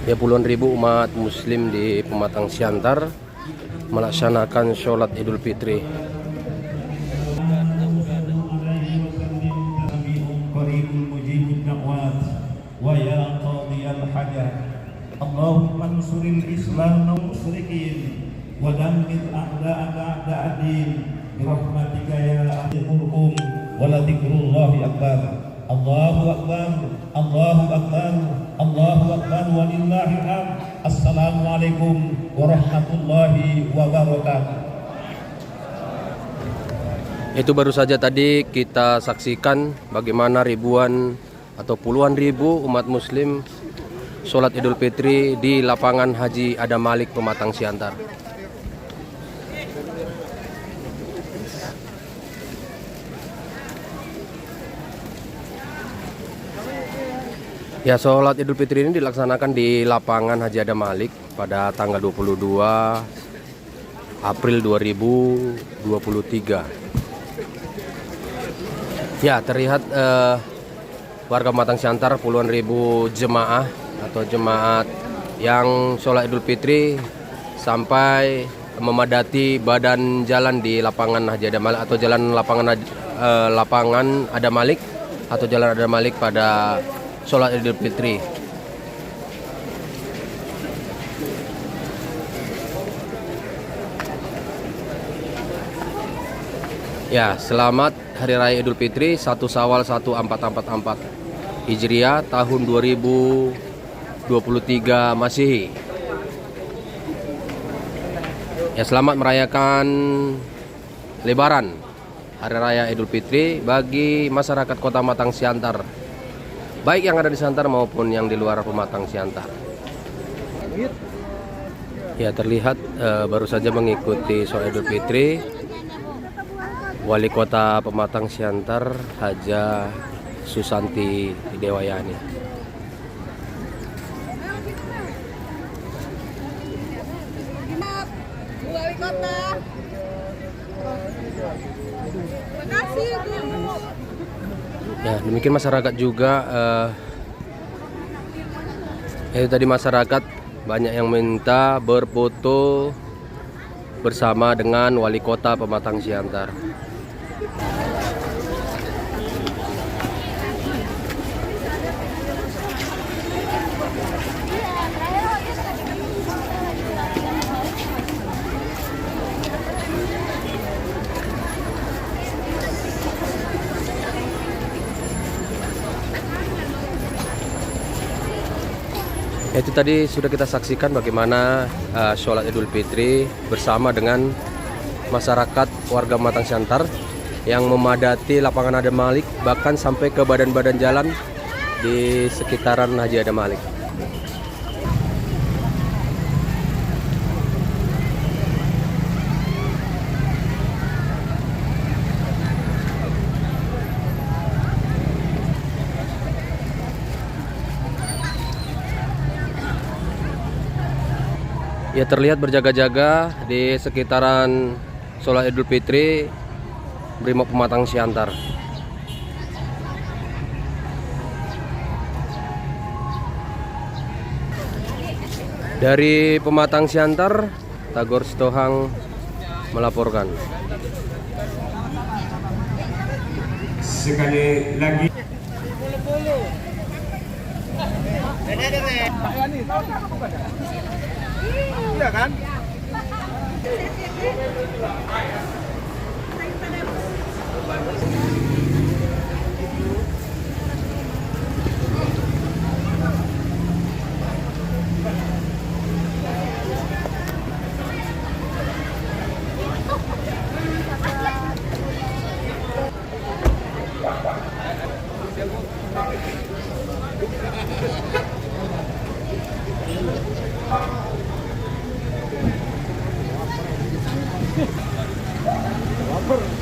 Ya, puluhan ribu umat muslim di Pematang Siantar melaksanakan sholat Idul Fitri. Allahumma ansuril Islam wal musyrikin wa dammir a'da'aka a'da'ad-din bi rahmatika ya arhamur wa la dzikrullahi akbar. Allahu akbar, Allahu akbar, Allahu akbar walillahil hamd. Assalamualaikum warahmatullahi wabarakatuh. Itu baru saja tadi kita saksikan bagaimana ribuan atau puluhan ribu umat muslim sholat Idul Fitri di lapangan Haji Adam Malik Pematang Siantar. Ya, sholat Idul Fitri ini dilaksanakan di lapangan Haji Adam Malik pada tanggal 22 April 2023. Ya, terlihat warga Pematang Siantar puluhan ribu jemaah atau jemaat yang sholat Idul Fitri sampai memadati badan jalan di lapangan Haji Adam Malik atau jalan lapangan Adam Malik atau jalan Adam Malik pada sholat Idul Fitri. Ya, selamat Hari Raya Idul Fitri 1 Syawal 1444 Hijriah tahun 2023 Masehi. Ya, selamat merayakan Lebaran Hari Raya Idul Fitri bagi masyarakat Kota Pematang Siantar, baik yang ada di Siantar maupun yang di luar Pematang Siantar. Ya, terlihat baru saja mengikuti sholat Idul Fitri Wali Kota Pematang Siantar Haja Susanti Dewayani. Wali Kota. Terima kasih, Bu. Ya, demikian masyarakat juga. Itu tadi masyarakat banyak yang minta berfoto bersama dengan Wali Kota Pematang Siantar. Itu tadi sudah kita saksikan bagaimana sholat Idul Fitri bersama dengan masyarakat warga Pematang Siantar yang memadati lapangan Adam Malik, bahkan sampai ke badan-badan jalan di sekitaran Haji Adam Malik. Ya, terlihat berjaga-jaga di sekitaran sholat Idul Fitri Brimob Pematang Siantar. Dari Pematang Siantar, Tagor Sitohang melaporkan. Sekali lagi. Iya kan? Lapar.